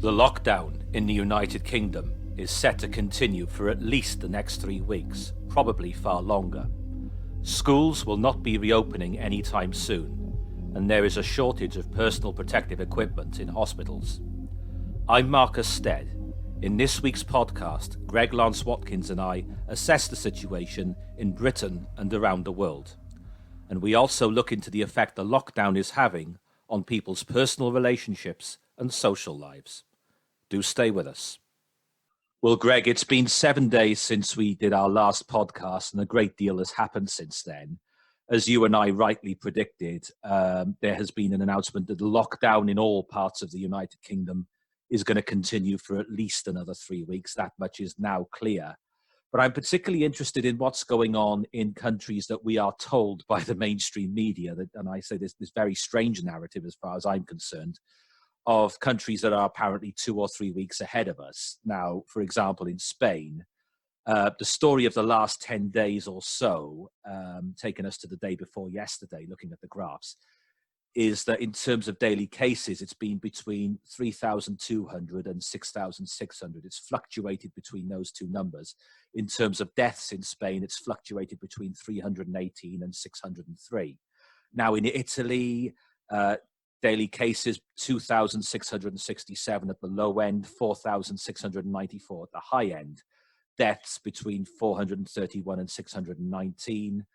The lockdown in the United Kingdom is set to continue for at least the next 3 weeks, probably far longer. Schools will not be reopening anytime soon, and there is a shortage of personal protective equipment in hospitals. I'm Marcus Stead. In this week's podcast, Greg Lance-Watkins and I assess the situation in Britain and around the world. And we also look into the effect the lockdown is having on people's personal relationships and social lives. Do stay with us. Well, Greg, it's been 7 days since we did our last podcast, and a great deal has happened since then. As you and I rightly predicted, there has been an announcement that the lockdown in all parts of the United Kingdom is going to continue for at least another 3 weeks. That much is now clear. But I'm particularly interested in what's going on in countries that we are told by the mainstream media, and I say this very strange narrative as far as I'm concerned, of countries that are apparently 2 or 3 weeks ahead of us. Now, for example, in Spain, the story of the last 10 days or so, taking us to the day before yesterday, looking at the graphs, is that in terms of daily cases, it's been between 3,200 and 6,600. It's fluctuated between those two numbers. In terms of deaths in Spain, it's fluctuated between 318 and 603. Now, in Italy, daily cases, 2,667 at the low end, 4,694 at the high end. Deaths between 431 and 619.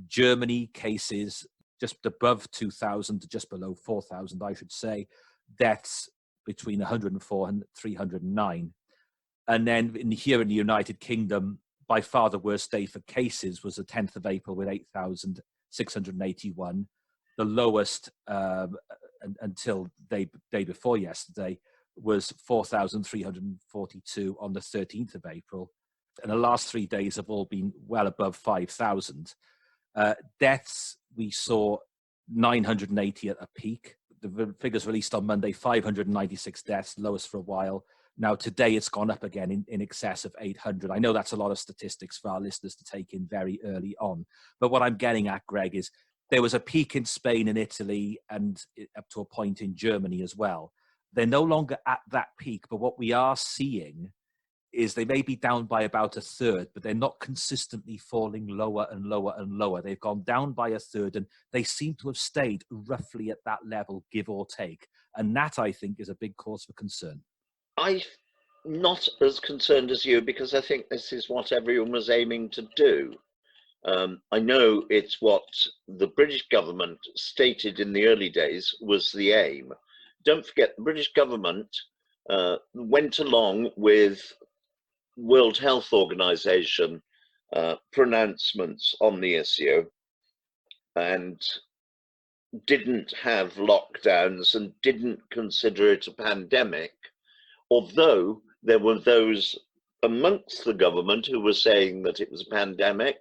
Germany, cases just above 2,000 to just below 4,000, I should say. Deaths between 104 and 309. And then here in the United Kingdom, by far the worst day for cases was the 10th of April with 8,681. The lowest until day before yesterday was 4,342 on the 13th of April. And the last 3 days have all been well above 5,000. Deaths, we saw 980 at a peak. The figures released on Monday, 596 deaths, lowest for a while. Now today it's gone up again in excess of 800. I know that's a lot of statistics for our listeners to take in very early on. But what I'm getting at, Greg, is there was a peak in Spain and Italy and up to a point in Germany as well. They're no longer at that peak, but what we are seeing is they may be down by about a third, but they're not consistently falling lower and lower and lower. They've gone down by a third, and they seem to have stayed roughly at that level, give or take. And that, I think, is a big cause for concern. I'm not as concerned as you, because I think this is what everyone was aiming to do. I know it's what the British government stated in the early days was the aim. Don't forget, the British government went along with World Health Organization pronouncements on the issue and didn't have lockdowns and didn't consider it a pandemic, although there were those amongst the government who were saying that it was a pandemic.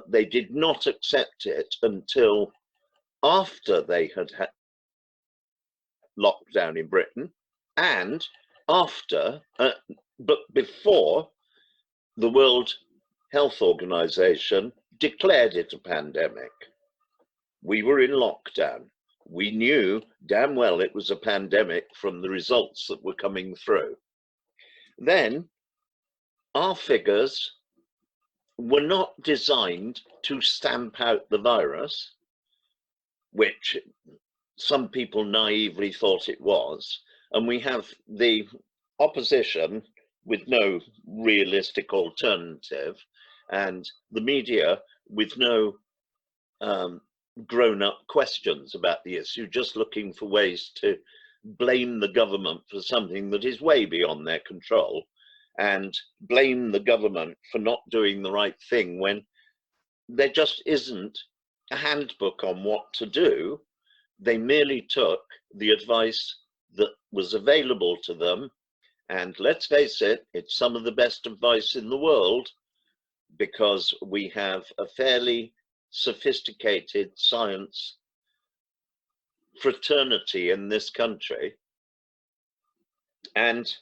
They did not accept it until after they had lockdown in Britain, and after, but before the World Health Organization declared it a pandemic. We were in lockdown. We knew damn well it was a pandemic from the results that were coming through. Then our figures were not designed to stamp out the virus, which some people naively thought it was. And we have the opposition with no realistic alternative, and the media with no grown-up questions about the issue, just looking for ways to blame the government for something that is way beyond their control, and blame the government for not doing the right thing when there just isn't a handbook on what to do. They merely took the advice that was available to them, and let's face it, it's some of the best advice in the world, because we have a fairly sophisticated science fraternity in this country, and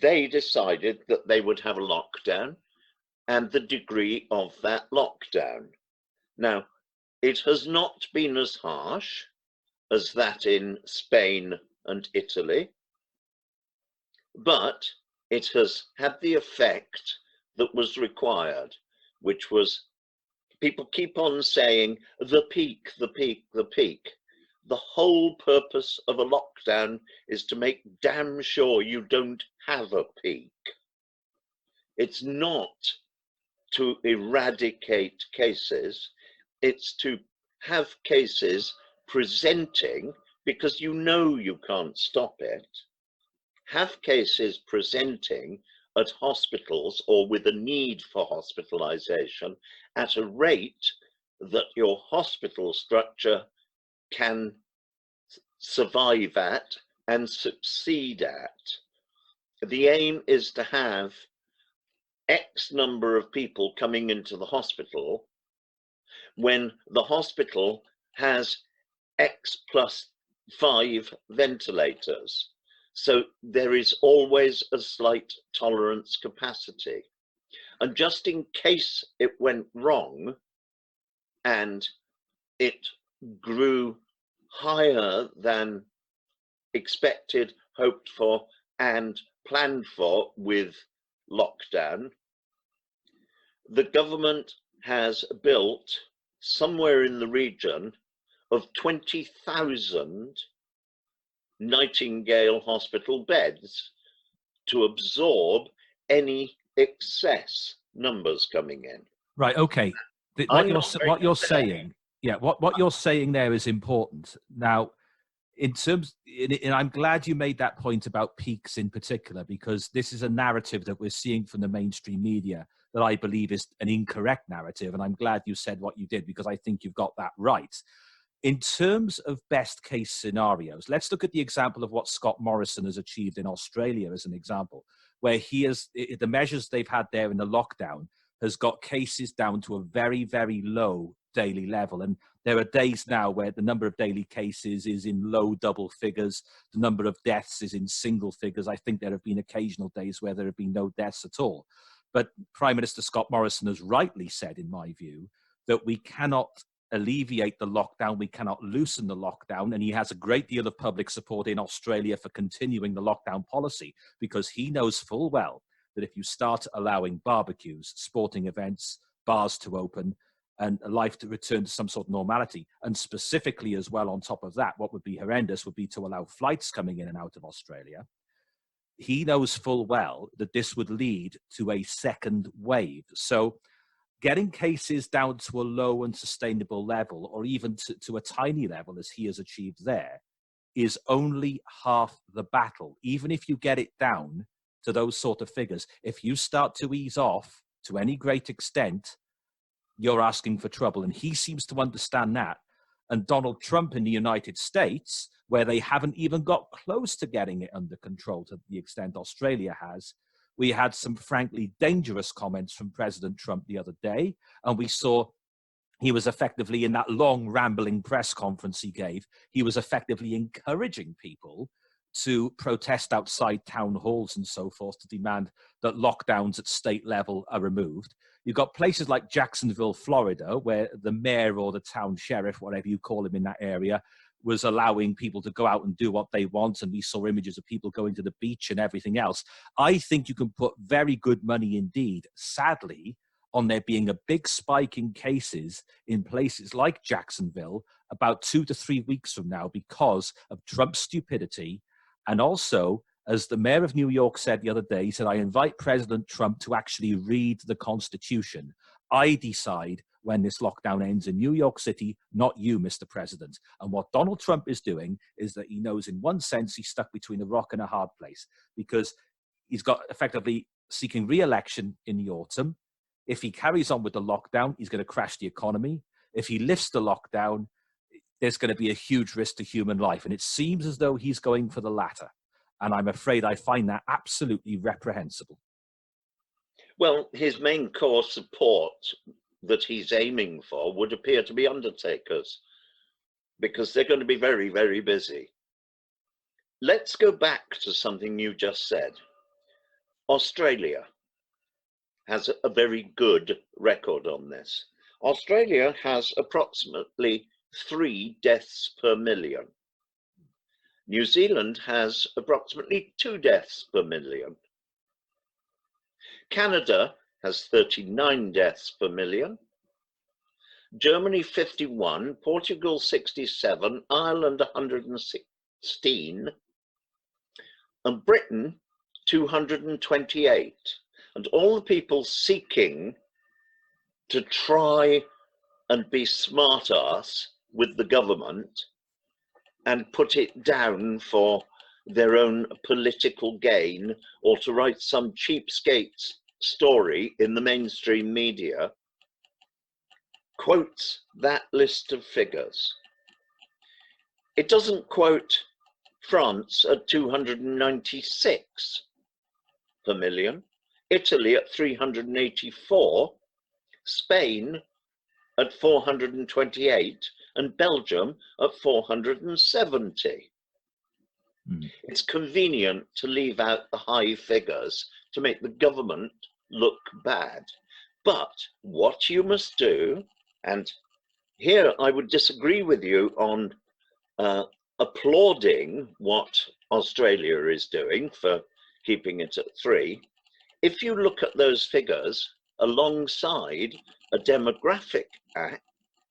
they decided that they would have a lockdown and the degree of that lockdown. Now, it has not been as harsh as that in Spain and Italy, but it has had the effect that was required, which was people keep on saying the peak, the peak, the peak. The whole purpose of a lockdown is to make damn sure you don't have a peak. It's not to eradicate cases, it's to have cases presenting, because you know you can't stop it, have cases presenting at hospitals or with a need for hospitalization at a rate that your hospital structure can survive at and succeed at. The aim is to have X number of people coming into the hospital when the hospital has X plus 5 ventilators. So there is always a slight tolerance capacity. And just in case it went wrong and it grew higher than expected, hoped for, and planned for with lockdown, the government has built somewhere in the region of 20,000 Nightingale Hospital beds to absorb any excess numbers coming in. Right. Okay. What you're saying, yeah, what you're saying there is important. Now, in terms, and I'm glad you made that point about peaks in particular, because this is a narrative that we're seeing from the mainstream media that I believe is an incorrect narrative. And I'm glad you said what you did, because I think you've got that right. In terms of best case scenarios, let's look at the example of what Scott Morrison has achieved in Australia as an example, where he has, the measures they've had there in the lockdown has got cases down to a very, very low daily level. And there are days now where the number of daily cases is in low double figures. The number of deaths is in single figures. I think there have been occasional days where there have been no deaths at all. But Prime Minister Scott Morrison has rightly said, in my view, that we cannot alleviate the lockdown, we cannot loosen the lockdown, and he has a great deal of public support in Australia for continuing the lockdown policy, because he knows full well that if you start allowing barbecues, sporting events, bars to open, and life to return to some sort of normality, and specifically as well on top of that, what would be horrendous would be to allow flights coming in and out of Australia. He knows full well that this would lead to a second wave. So getting cases down to a low and sustainable level, or even to a tiny level as he has achieved there, is only half the battle. Even if you get it down to those sort of figures, if you start to ease off to any great extent, you're asking for trouble. And he seems to understand that. And Donald Trump in the United States, where they haven't even got close to getting it under control to the extent Australia has, we had some frankly dangerous comments from President Trump the other day, and we saw he was effectively, in that long rambling press conference he gave, he was effectively encouraging people to protest outside town halls and so forth to demand that lockdowns at state level are removed. You've got places like Jacksonville, Florida, where the mayor or the town sheriff, whatever you call him in that area, was allowing people to go out and do what they want. And we saw images of people going to the beach and everything else. I think you can put very good money indeed, sadly, on there being a big spike in cases in places like Jacksonville about 2 to 3 weeks from now because of Trump's stupidity. And also, as the mayor of New York said the other day, he said, I invite President Trump to actually read the Constitution. I decide when this lockdown ends in New York City, not you, Mr. President. And what Donald Trump is doing is that he knows in one sense he's stuck between a rock and a hard place, because he's got effectively seeking re-election in the autumn. If he carries on with the lockdown, he's going to crash the economy. If he lifts the lockdown, there's going to be a huge risk to human life. And it seems as though he's going for the latter. And I'm afraid I find that absolutely reprehensible. Well, his main core support that he's aiming for would appear to be undertakers, because they're going to be very, very busy. Let's go back to something you just said. Australia has a very good record on this. Australia has approximately 3 deaths per million. New Zealand has approximately 2 deaths per million. Canada has 39 deaths per million. Germany 51, Portugal 67, Ireland 116, and Britain 228. And all the people seeking to try and be smart ass with the government and put it down for their own political gain, or to write some cheapskate story in the mainstream media, quotes that list of figures. It doesn't quote France at 296 per million, Italy at 384, Spain at 428, and Belgium at 470. It's convenient to leave out the high figures to make the government look bad. But what you must do, and here I would disagree with you on applauding what Australia is doing for keeping it at 3. If you look at those figures alongside a demographic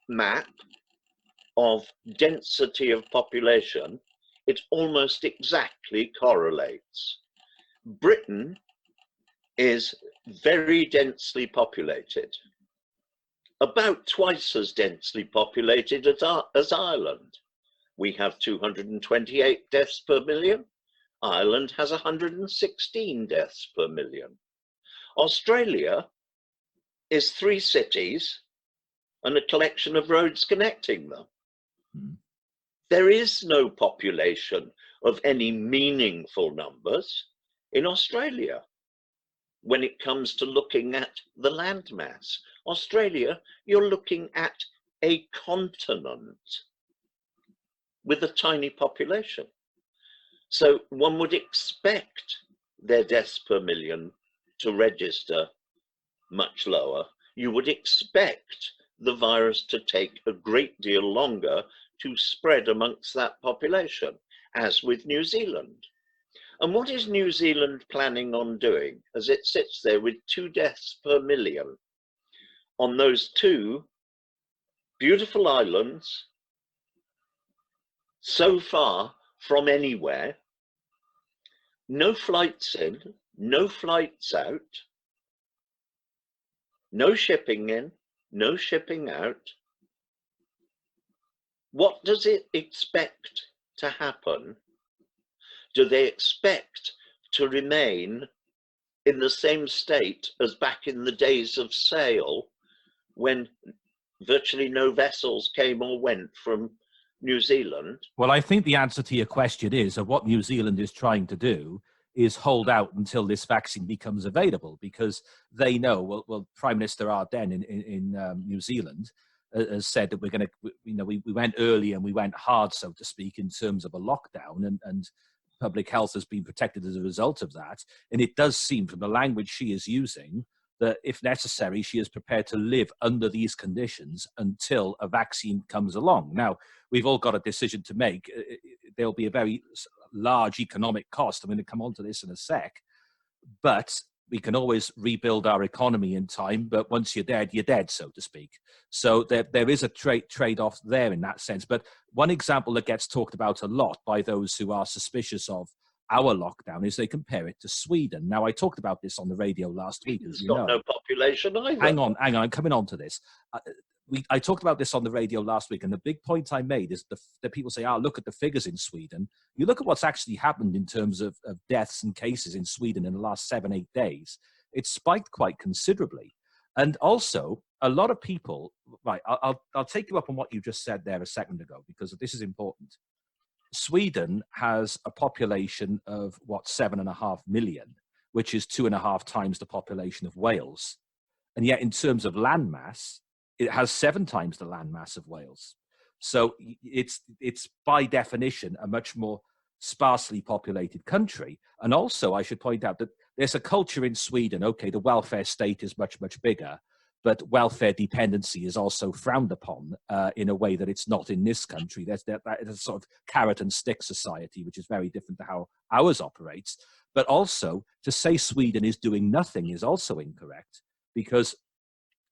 map of density of population, it almost exactly correlates. Britain is very densely populated, about twice as densely populated as Ireland. We have 228 deaths per million. Ireland has 116 deaths per million. Australia is 3 cities and a collection of roads connecting them. There is no population of any meaningful numbers in Australia when it comes to looking at the landmass. Australia, you're looking at a continent with a tiny population. So one would expect their deaths per million to register much lower. You would expect the virus to take a great deal longer to spread amongst that population, as with New Zealand. And what is New Zealand planning on doing as it sits there with 2 deaths per million on those 2 beautiful islands, so far from anywhere, no flights in, no flights out, no shipping in, no shipping out? What does it expect to happen? Do they expect to remain in the same state as back in the days of sail, when virtually no vessels came or went from New Zealand? Well, I think the answer to your question is, what New Zealand is trying to do is hold out until this vaccine becomes available, because they know, well Prime Minister Ardern in New Zealand has said that we're going to, we went early and we went hard, so to speak, in terms of a lockdown, and public health has been protected as a result of that. And it does seem, from the language she is using, that if necessary, she is prepared to live under these conditions until a vaccine comes along. Now, we've all got a decision to make. There'll be a very large economic cost. I'm going to come on to this in a sec, but we can always rebuild our economy in time. But once you're dead, so to speak. So there is a trade-off there in that sense. But one example that gets talked about a lot by those who are suspicious of our lockdown is they compare it to Sweden. Now, I talked about this on the radio last week, as you know. It's got no population either. Hang on, I'm coming on to this. I talked about this on the radio last week, and the big point I made is that people say, look at the figures in Sweden. You look at what's actually happened in terms of deaths and cases in Sweden in the last 7-8 days. It's spiked quite considerably. And also, a lot of people, right, I'll take you up on what you just said there a second ago, because this is important. Sweden has a population of, 7.5 million, which is 2.5 times the population of Wales. And yet, in terms of landmass, it has 7 times the landmass of Wales. So it's by definition a much more sparsely populated country. And also, I should point out that there's a culture in Sweden. Okay, the welfare state is much, much bigger, but welfare dependency is also frowned upon in a way that it's not in this country. There's that a sort of carrot and stick society, which is very different to how ours operates. But also, to say Sweden is doing nothing is also incorrect, because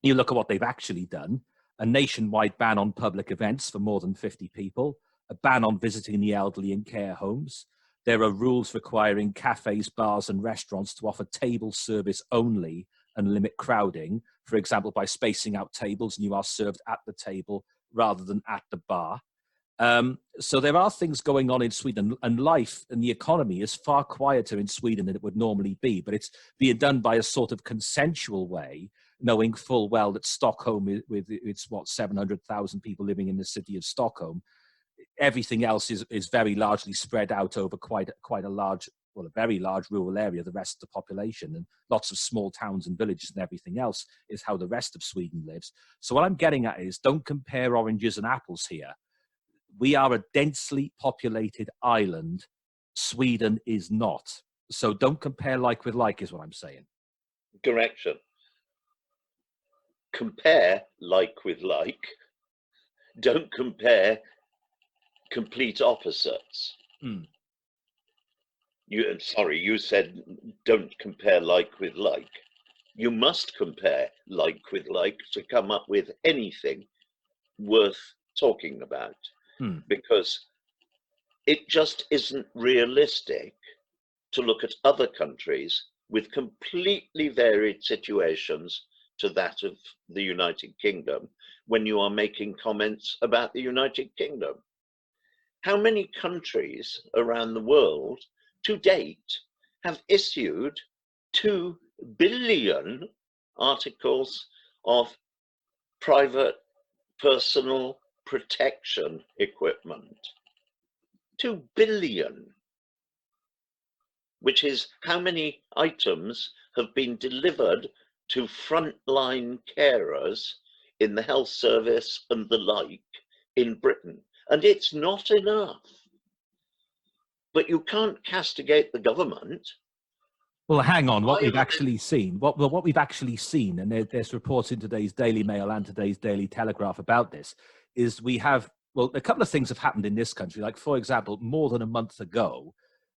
you look at what they've actually done: a nationwide ban on public events for more than 50 people, a ban on visiting the elderly in care homes. There are rules requiring cafes, bars, and restaurants to offer table service only and limit crowding, for example, by spacing out tables and you are served at the table rather than at the bar. So there are things going on in Sweden, and life and the economy is far quieter in Sweden than it would normally be, but it's being done by a sort of consensual way, knowing full well that Stockholm, with its 700,000 people living in the city of Stockholm, everything else is very largely spread out over quite a large, well, a very large rural area, the rest of the population, and lots of small towns and villages, and everything else is how the rest of Sweden lives. So what I'm getting at is, don't compare oranges and apples here. We are a densely populated island. Sweden is not. So don't compare like with like, is what I'm saying. Correction. Compare like with like. Don't compare complete opposites. You said don't compare like with like. You must compare like with like to come up with anything worth talking about. Because it just isn't realistic to look at other countries with completely varied situations to that of the United Kingdom when you are making comments about the United Kingdom. How many countries around the world to date have issued 2 billion articles of private personal protection equipment? 2 billion, which is how many items have been delivered to frontline carers in the health service and the like in Britain. And it's not enough. But you can't castigate the government. Well, hang on. What we've actually seen, what we've actually seen, and there's reports in today's Daily Mail and today's Daily Telegraph about this, is we have, well, a couple of things have happened in this country. Like, for example, more than a month ago,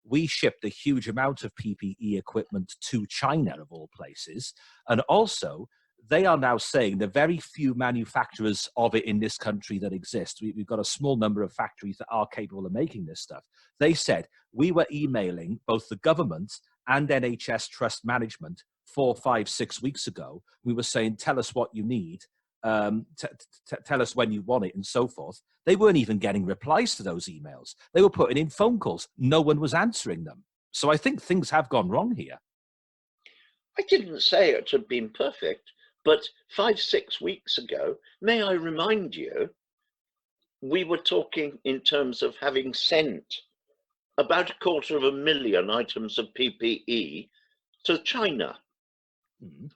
we shipped a huge amount of PPE equipment to China, of all places. And also, they are now saying the very few manufacturers of it in this country that exist, we've got a small number of factories that are capable of making this stuff. They said, we were emailing both the government and NHS Trust Management 4, 5, 6 weeks ago. We were saying, tell us what you need, tell us when you want it, and so forth. They weren't even getting replies to those emails. They were putting in phone calls. No one was answering them. So I think things have gone wrong here. I didn't say it had been perfect, but 5, 6 weeks ago, may I remind you, we were talking in terms of having sent about 250,000 items of PPE to China.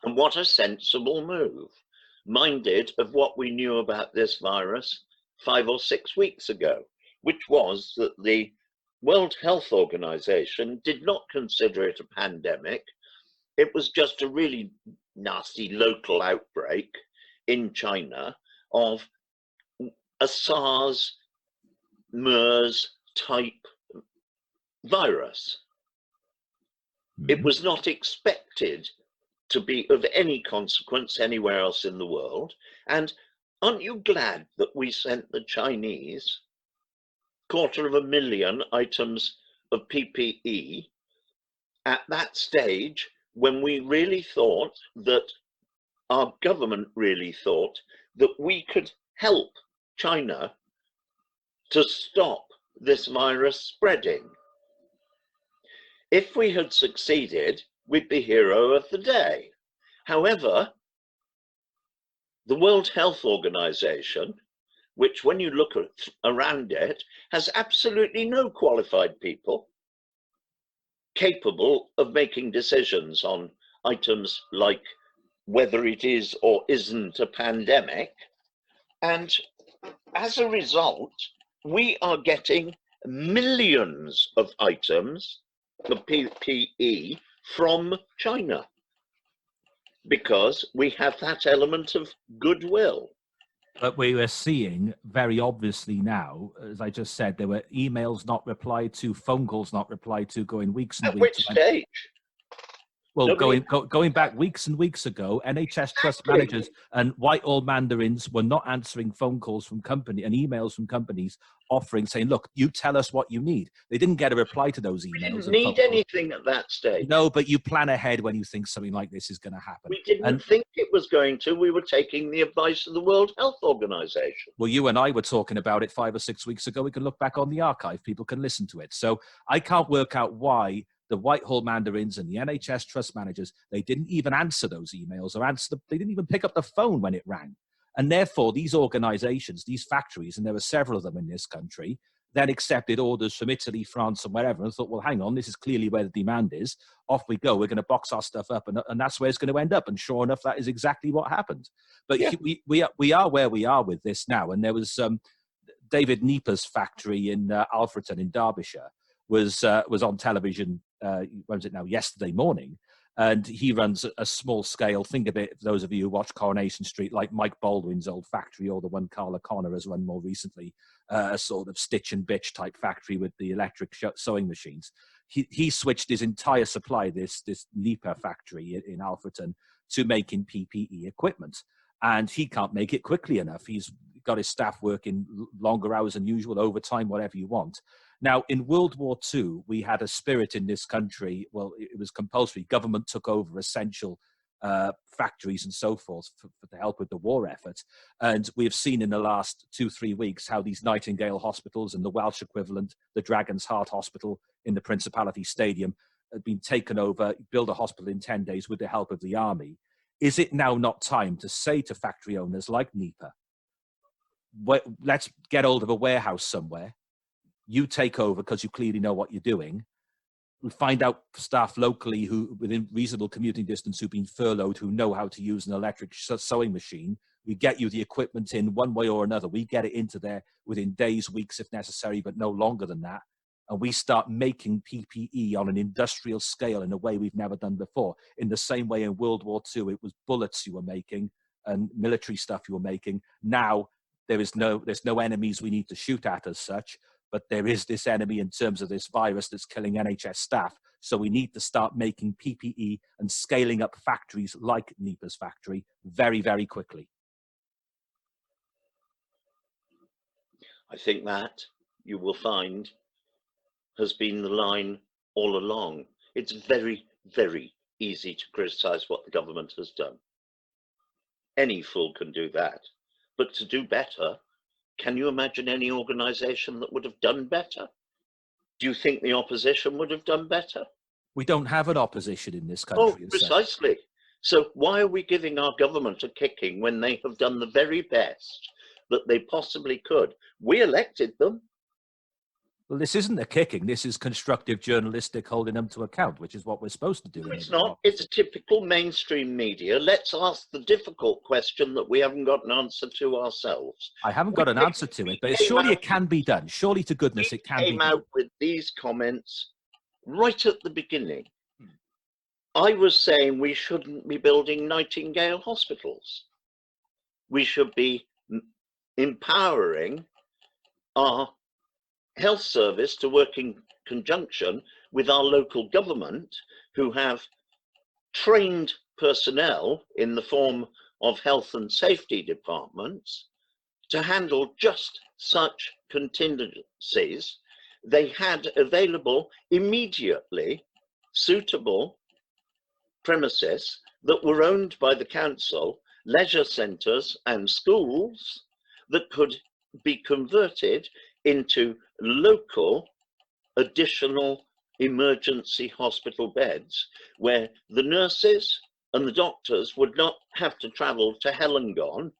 And what a sensible move, minded of what we knew about this virus 5 or 6 weeks ago, which was that the World Health Organization did not consider it a pandemic. It was just a really nasty local outbreak in China of a SARS, MERS type virus. It was not expected to be of any consequence anywhere else in the world. And aren't you glad that we sent the Chinese 250,000 items of PPE at that stage, when we really thought that our government really thought that we could help China to stop this virus spreading? If we had succeeded, we'd be hero of the day. However, the World Health Organization, which when you look around it, has absolutely no qualified people capable of making decisions on items like whether it is or isn't a pandemic. And as a result, we are getting millions of items of PPE from China. because we have that element of goodwill. But we were seeing very obviously now, as I just said, there were emails not replied to, phone calls not replied to, going weeks and At weeks. which stage? Well, Nobody- going back weeks and weeks ago, NHS trust Exactly. managers and Whitehall mandarins were not answering phone calls from company and emails from companies offering, saying, "Look, you tell us what you need." They didn't get a reply to those We emails. didn't and need phone calls. anything at that stage. No, but you plan ahead when you think something like this is going to happen. We didn't think it was going to. We were taking the advice of the World Health Organization. Well, you and I were talking about it 5 or 6 weeks ago. We can look back on the archive. People can listen to it. So I can't work out why the Whitehall mandarins and the NHS trust managers, they didn't even answer those emails or they didn't even pick up the phone when it rang. And therefore, these organizations, these factories, and there were several of them in this country, then accepted orders from Italy, France, and wherever, and thought, well, hang on, this is clearly where the demand is. Off we go. We're going to box our stuff up, and that's where it's going to end up. And sure enough, that is exactly what happened. But yeah. we are where we are with this now. And there was David Nieper's factory in Alfreton in Derbyshire was on television, when was it now, yesterday morning. And he runs a small scale, think of it, those of you who watch Coronation Street, like Mike Baldwin's old factory, or the one Carla Connor has run more recently, a sort of stitch and bitch type factory with the electric sewing machines. He switched his entire supply, this Nieper factory in Alfreton, to making PPE equipment. And he can't make it quickly enough. He's got his staff working longer hours than usual, overtime, whatever you want. Now, in World War II, we had a spirit in this country. Well, it was compulsory. Government took over essential factories and so forth to help with the war effort. And we have seen in the last 2-3 weeks how these Nightingale hospitals and the Welsh equivalent, the Dragon's Heart Hospital in the Principality Stadium, had been taken over, build a hospital in 10 days with the help of the army. Is it now not time to say to factory owners like Nieper, let's get hold of a warehouse somewhere, you take over because you clearly know what you're doing. We find out staff locally who, within reasonable commuting distance, who've been furloughed, who know how to use an electric sewing machine. We get you the equipment in one way or another. We get it into there within days, weeks if necessary, but no longer than that. And we start making PPE on an industrial scale in a way we've never done before. In the same way in World War II, it was bullets you were making and military stuff you were making. Now, there's no enemies we need to shoot at as such, but there is this enemy in terms of this virus that's killing NHS staff. So we need to start making PPE and scaling up factories like Nieper's factory very, very quickly. I think that, you will find, has been the line all along. It's very, very easy to criticize what the government has done. Any fool can do that. But to do better, can you imagine any organization that would have done better? Do you think the opposition would have done better? We don't have an opposition in this country. Oh, precisely. So why are we giving our government a kicking when they have done the very best that they possibly could? We elected them. Well, this isn't a kicking. This is constructive journalistic holding them to account, which is what we're supposed to do. No, it's not. It's typical mainstream media. Let's ask the difficult question that we haven't got an answer to ourselves. I haven't got an answer to it, but surely it can be done. Surely to goodness it can be done. Came out with these comments right at the beginning. I was saying we shouldn't be building Nightingale hospitals. We should be empowering our health service to work in conjunction with our local government, who have trained personnel in the form of health and safety departments to handle just such contingencies. They had available immediately suitable premises that were owned by the council, leisure centres and schools that could be converted into local additional emergency hospital beds where the nurses and the doctors would not have to travel to Hellengone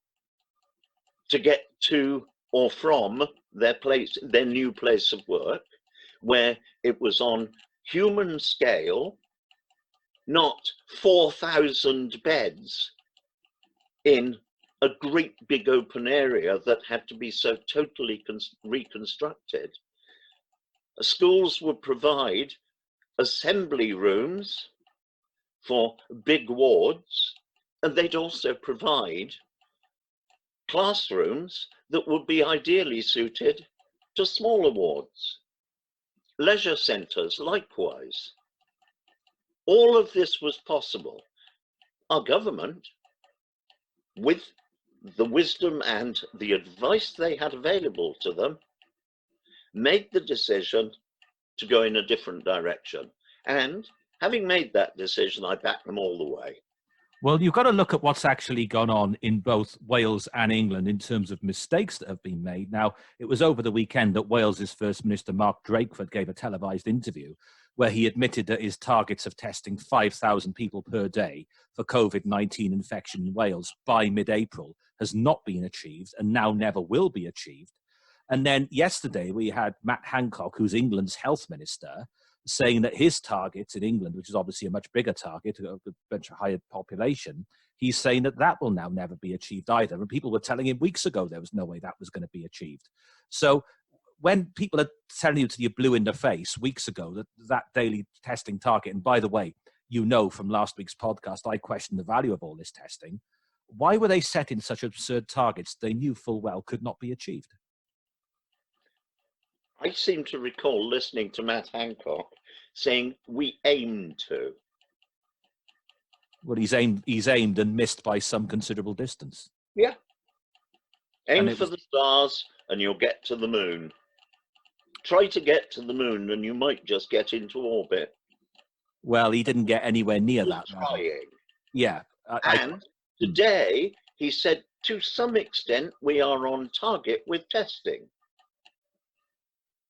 to get to or from their new place of work, where it was on human scale, not 4,000 beds in a great big open area that had to be so totally reconstructed. Schools would provide assembly rooms for big wards And they'd also provide classrooms that would be ideally suited to smaller wards. Leisure centres, likewise. All of this was possible. Our government, with the wisdom and the advice they had available to them, made the decision to go in a different direction. And having made that decision, I back them all the way. Well, you've got to look at what's actually gone on in both Wales and England in terms of mistakes that have been made. Now, it was over the weekend that Wales's First Minister, Mark Drakeford, gave a televised interview where he admitted that his targets of testing 5,000 people per day for COVID-19 infection in Wales by mid-April has not been achieved and now never will be achieved. And then yesterday we had Matt Hancock, who's England's health minister, saying that his targets in England, which is obviously a much bigger target, a much higher population, he's saying that that will now never be achieved either. And people were telling him weeks ago there was no way that was going to be achieved. So when people are telling you till you're blue in the face weeks ago that that daily testing target, and by the way, you know from last week's podcast, I questioned the value of all this testing. Why were they setting such absurd targets they knew full well could not be achieved? I seem to recall listening to Matt Hancock saying we aim to. Well, he's aimed and missed by some considerable distance. Yeah. Aim for the stars and you'll get to the moon. Try to get to the moon and you might just get into orbit. Well, he didn't get anywhere near that. Trying. Yeah. And today he said to some extent we are on target with testing.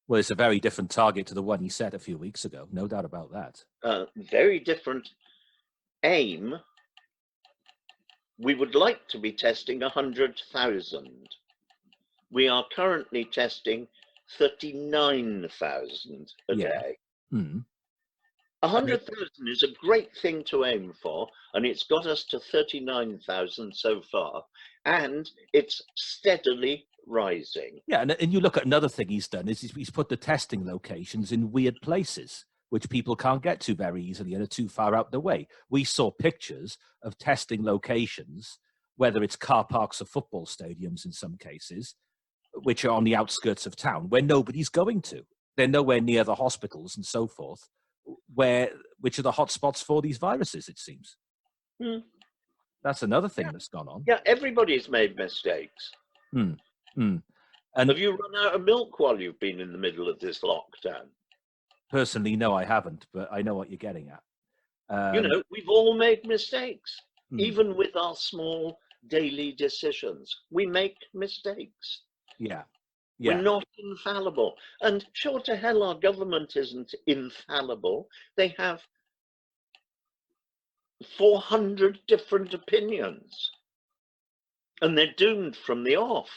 Well, it's a very different target to the one he set a few weeks ago. No doubt about that. Very different aim. We would like to be testing 100,000. We are currently testing 39,000 a day. 100,000 is a great thing to aim for, and it's got us to 39,000 so far, and it's steadily rising. Yeah, and you look at another thing he's done is he's put the testing locations in weird places, which people can't get to very easily and are too far out the way. We saw pictures of testing locations, whether it's car parks or football stadiums in some cases, which are on the outskirts of town, where nobody's going to. They're nowhere near the hospitals and so forth, which are the hotspots for these viruses, it seems. That's another thing that's gone on. Yeah, everybody's made mistakes. And have you run out of milk while you've been in the middle of this lockdown? Personally, no, I haven't, but I know what you're getting at. You know, we've all made mistakes, even with our small daily decisions. We make mistakes. Yeah. We're not infallible. And sure to hell, our government isn't infallible. They have 400 different opinions. And they're doomed from the off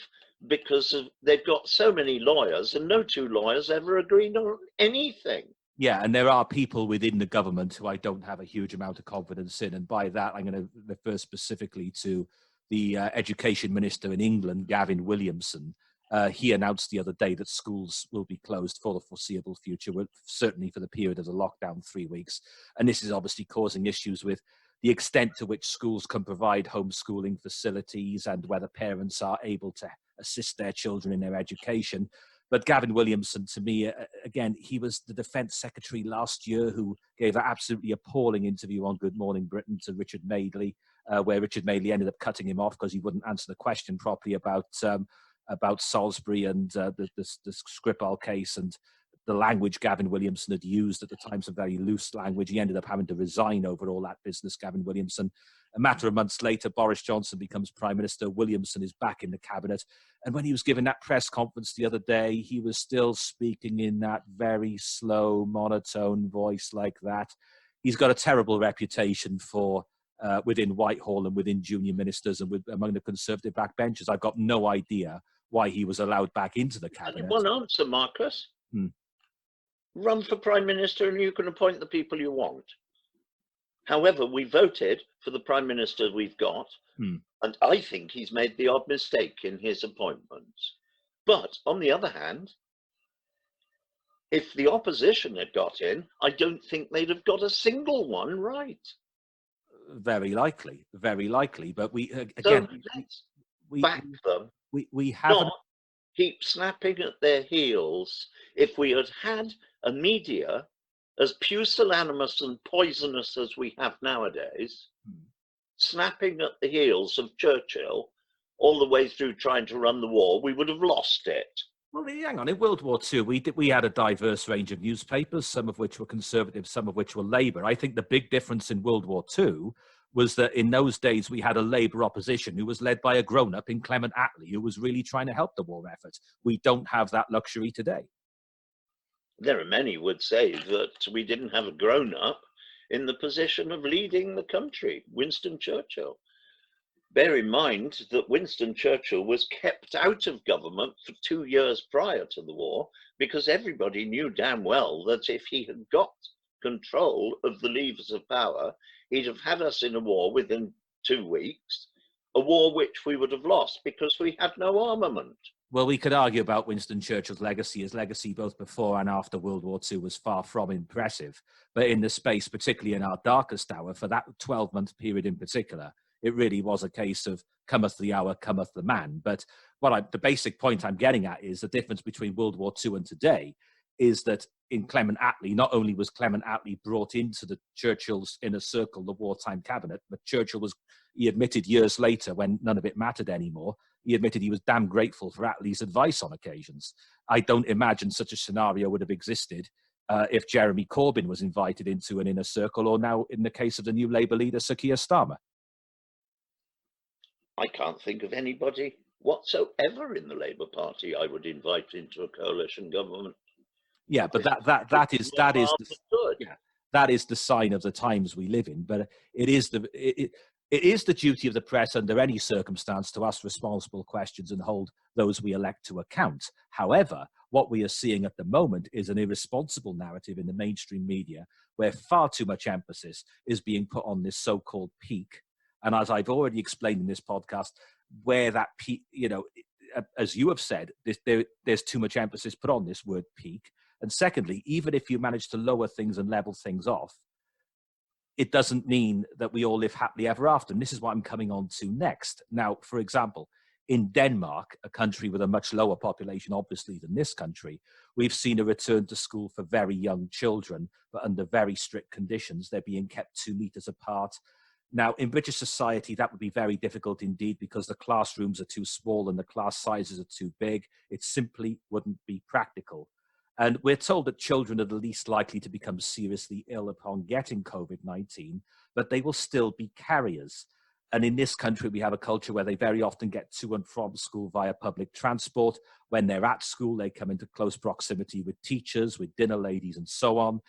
because they've got so many lawyers and no two lawyers ever agreed on anything. Yeah, and there are people within the government who I don't have a huge amount of confidence in. And by that, I'm going to refer specifically to the education minister in England, Gavin Williamson. He announced the other day that schools will be closed for the foreseeable future, certainly for the period of the lockdown, 3 weeks. And this is obviously causing issues with the extent to which schools can provide homeschooling facilities and whether parents are able to assist their children in their education. But Gavin Williamson, to me, again, he was the Defence Secretary last year who gave an absolutely appalling interview on Good Morning Britain to Richard Madeley, where Richard Madeley ended up cutting him off because he wouldn't answer the question properly about Salisbury and the Skripal case and the language Gavin Williamson had used at the time, some very loose language. He ended up having to resign over all that business, Gavin Williamson. A matter of months later, Boris Johnson becomes Prime Minister. Williamson is back in the cabinet. And when he was giving that press conference the other day, he was still speaking in that very slow, monotone voice like that. He's got a terrible reputation for within Whitehall and within junior ministers and among the Conservative backbenchers. I've got no idea why he was allowed back into the cabinet. One answer, Marcus. Run for Prime Minister and you can appoint the people you want. However, we voted for the Prime Minister we've got, and I think he's made the odd mistake in his appointments. But on the other hand, if the opposition had got in, I don't think they'd have got a single one right. Very likely, very likely. But we So again, let's we back them, we haven't. not keep snapping at their heels. If we had had a media as pusillanimous and poisonous as we have nowadays, snapping at the heels of Churchill all the way through trying to run the war, we would have lost it. Well, hang on. In World War II, we had a diverse range of newspapers, some of which were conservative, some of which were Labour. I think the big difference in World War II was that in those days we had a Labour opposition who was led by a grown-up in Clement Attlee, who was really trying to help the war effort. We don't have that luxury today. There are many who would say that we didn't have a grown-up in the position of leading the country, Winston Churchill. Bear in mind that Winston Churchill was kept out of government for 2 years prior to the war because everybody knew damn well that if he had got control of the levers of power, he'd have had us in a war within 2 weeks, a war which we would have lost because we had no armament. Well, we could argue about Winston Churchill's legacy. His legacy, both before and after World War II, was far from impressive. But in the space, particularly in our darkest hour, for that 12-month period in particular, it really was a case of cometh the hour, cometh the man. But the basic point I'm getting at is the difference between World War II and today is that in Clement Attlee, not only was Clement Attlee brought into the Churchill's inner circle, the wartime cabinet, but he admitted years later, when none of it mattered anymore, he admitted he was damn grateful for Attlee's advice on occasions. I don't imagine such a scenario would have existed if Jeremy Corbyn was invited into an inner circle, or now in the case of the new Labour leader, Sir Keir Starmer. I can't think of anybody whatsoever in the Labour Party I would invite into a coalition government. Yeah, but that is the sign of the times we live in. But it is the duty of the press under any circumstance to ask responsible questions and hold those we elect to account. However, what we are seeing at the moment is an irresponsible narrative in the mainstream media where far too much emphasis is being put on this so-called peak. And as I've already explained in this podcast, where that peak, as you have said, there's too much emphasis put on this word peak. And secondly, even if you manage to lower things and level things off, it doesn't mean that we all live happily ever after. And this is what I'm coming on to next. Now, for example, in Denmark, a country with a much lower population, obviously, than this country, we've seen a return to school for very young children, but under very strict conditions. They're being kept 2 meters apart. Now, in British society, that would be very difficult indeed because the classrooms are too small and the class sizes are too big. It simply wouldn't be practical. And we're told that children are the least likely to become seriously ill upon getting COVID-19, but they will still be carriers. And in this country, we have a culture where they very often get to and from school via public transport. When they're at school, they come into close proximity with teachers, with dinner ladies, and so on.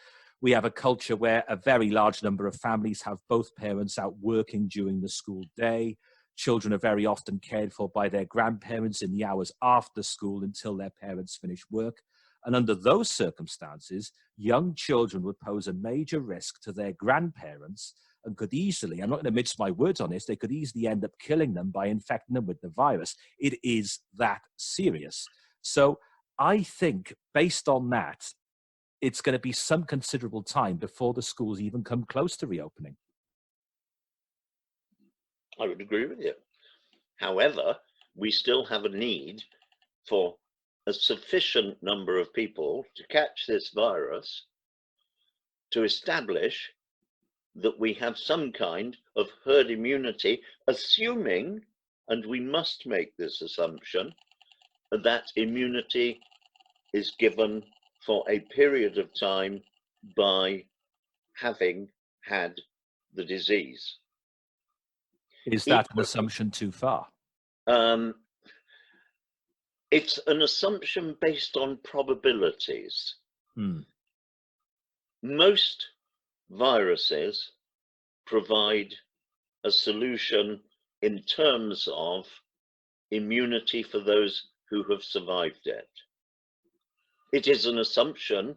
We have a culture where a very large number of families have both parents out working during the school day. Children are very often cared for by their grandparents in the hours after school until their parents finish work. And under those circumstances, young children would pose a major risk to their grandparents and could easily, I'm not going to mince my words on this, they could easily end up killing them by infecting them with the virus. It is that serious. So I think based on that, it's going to be some considerable time before the schools even come close to reopening. I would agree with you. However, we still have a need for a sufficient number of people to catch this virus to establish that we have some kind of herd immunity, assuming, and we must make this assumption, that immunity is given for a period of time by having had the disease. Is that an assumption too far? It's an assumption based on probabilities. Most viruses provide a solution in terms of immunity for those who have survived it. It is an assumption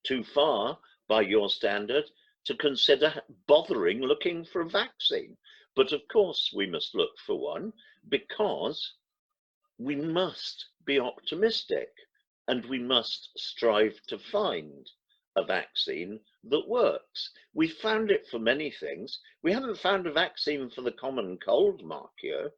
too far by your standard to consider bothering looking for a vaccine. But of course we must look for one because we must be optimistic and we must strive to find a vaccine that works. We found it for many things. We haven't found a vaccine for the common cold, Markio.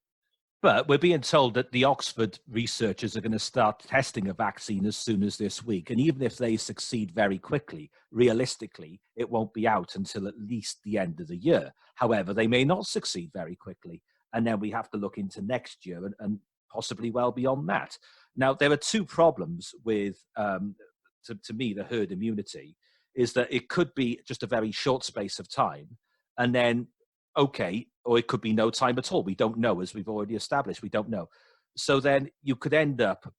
But we're being told that the Oxford researchers are going to start testing a vaccine as soon as this week. And even if they succeed very quickly, realistically, it won't be out until at least the end of the year. However, they may not succeed very quickly. And then we have to look into next year and possibly well beyond that. Now, there are two problems with, to me, the herd immunity, is that it could be just a very short space of time. And then, okay, or it could be no time at all. We don't know, as we've already established. We don't know. So then you could end up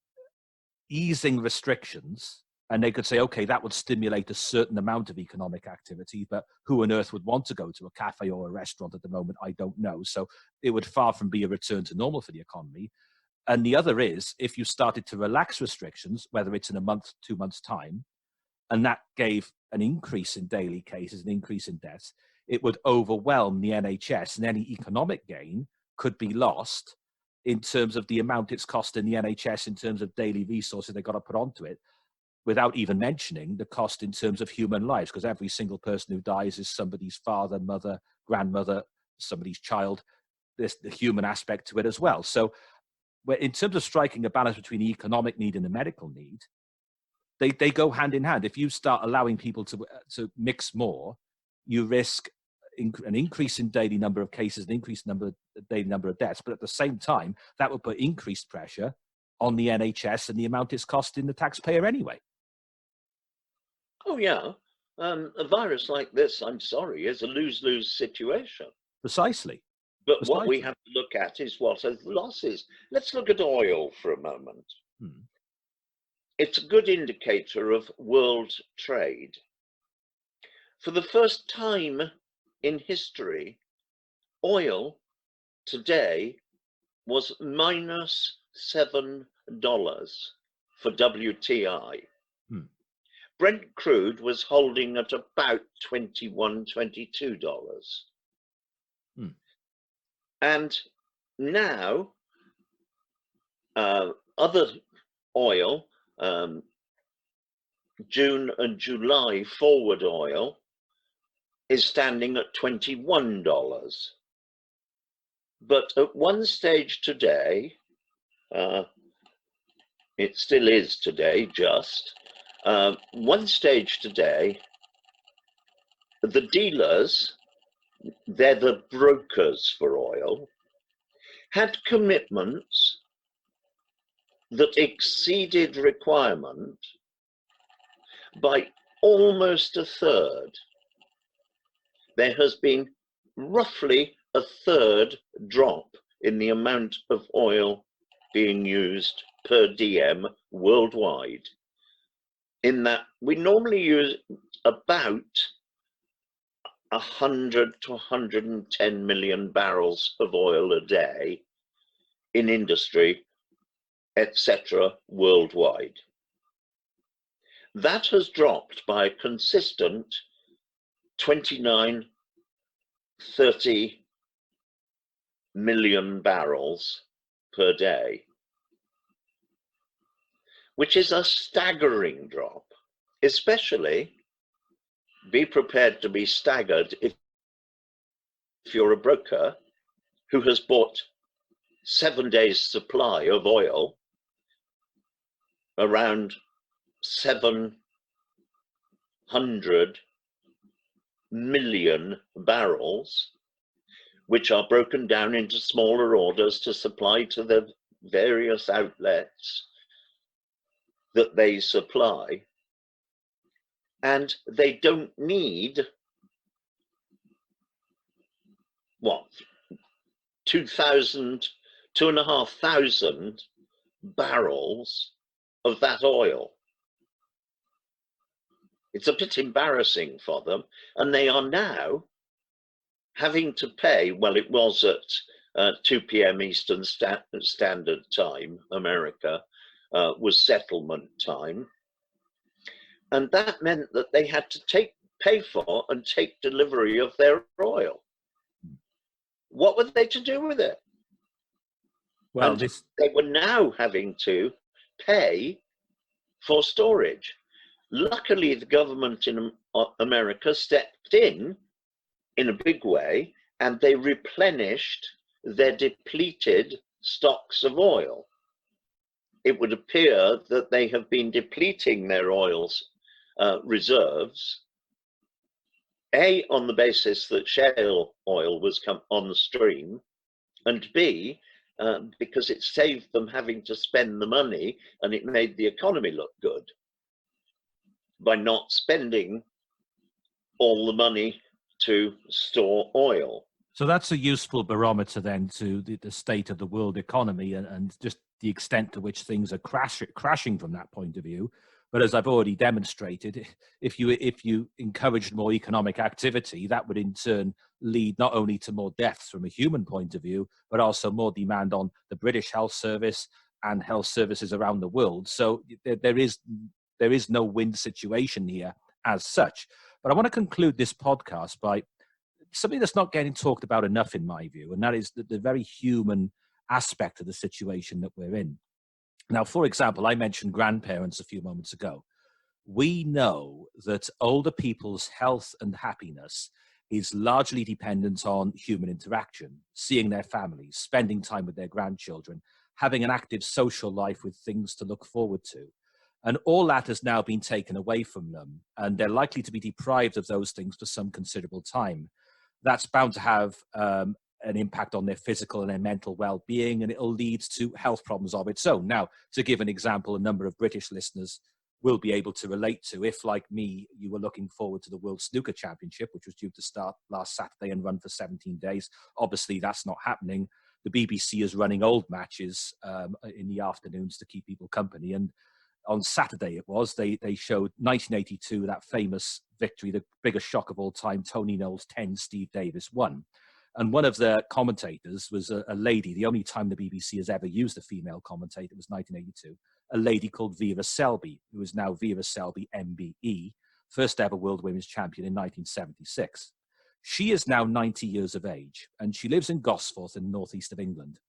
easing restrictions, and they could say, okay, that would stimulate a certain amount of economic activity, but who on earth would want to go to a cafe or a restaurant at the moment? I don't know. So it would far from be a return to normal for the economy. And the other is, if you started to relax restrictions, whether it's in a month, 2 months' time, and that gave an increase in daily cases, an increase in deaths, it would overwhelm the NHS, and any economic gain could be lost in terms of the amount it's costing the NHS in terms of daily resources they've got to put onto it, without even mentioning the cost in terms of human lives, because every single person who dies is somebody's father, mother, grandmother, somebody's child. There's the human aspect to it as well. So in terms of striking a balance between the economic need and the medical need, they go hand in hand. If you start allowing people to mix more, you risk an increase in daily number of cases, an increased daily number of deaths. But at the same time, that would put increased pressure on the NHS and the amount it's costing the taxpayer anyway. Oh, yeah. A virus like this, I'm sorry, is a lose-lose situation. Precisely. But what we have to look at is what are the losses. Let's look at oil for a moment. It's a good indicator of world trade. For the first time in history, oil today was -$7 for WTI. Brent crude was holding at about $21, $22. And now other oil, June and July forward oil, is standing at $21. But at one stage today, it still is today, one stage today, the dealers, they're the brokers for oil, had commitments that exceeded requirement by almost a third. There has been roughly a third drop in the amount of oil being used per diem worldwide. In that we normally use about 100 to 110 million barrels of oil a day in industry, etc., worldwide. That has dropped by a consistent 29, 30 million barrels per day, which is a staggering drop. Especially, be prepared to be staggered if you're a broker who has bought 7 days' supply of oil, around 700 million barrels, which are broken down into smaller orders to supply to the various outlets that they supply. And they don't need, what, 2,500 barrels of that oil. It's a bit embarrassing for them. And they are now having to pay, well, it was at 2 p.m. Eastern Standard Time, America, was settlement time. And that meant that they had to pay for and take delivery of their oil. What were they to do with it? Well, they were now having to pay for storage. Luckily, the government in America stepped in a big way, and they replenished their depleted stocks of oil. It would appear that they have been depleting their oil's reserves, A, on the basis that shale oil was on the stream, and B, because it saved them having to spend the money, and it made the economy look good by not spending all the money to store oil. So that's a useful barometer then to the state of the world economy and just the extent to which things are crashing from that point of view. But as I've already demonstrated, if you encouraged more economic activity, that would in turn lead not only to more deaths from a human point of view, but also more demand on the British health service and health services around the world. So there is no win situation here as such. But I want to conclude this podcast by something that's not getting talked about enough, in my view, and that is the very human aspect of the situation that we're in. Now, for example, I mentioned grandparents a few moments ago. We know that older people's health and happiness is largely dependent on human interaction, seeing their families, spending time with their grandchildren, having an active social life with things to look forward to. And all that has now been taken away from them, and they're likely to be deprived of those things for some considerable time. That's bound to have an impact on their physical and their mental well-being, and it'll lead to health problems of its own. Now, to give an example, a number of British listeners will be able to relate to, if, like me, you were looking forward to the World Snooker Championship, which was due to start last Saturday and run for 17 days. Obviously, that's not happening. The BBC is running old matches in the afternoons to keep people company, and on Saturday they showed 1982, that famous victory, the biggest shock of all time, Tony Knowles 10, Steve Davis 1. And one of the commentators was a lady. The only time the BBC has ever used a female commentator was 1982, a lady called Vera Selby, who is now Vera Selby MBE, first ever world women's champion in 1976. She is now 90 years of age, and she lives in Gosforth in the northeast of England.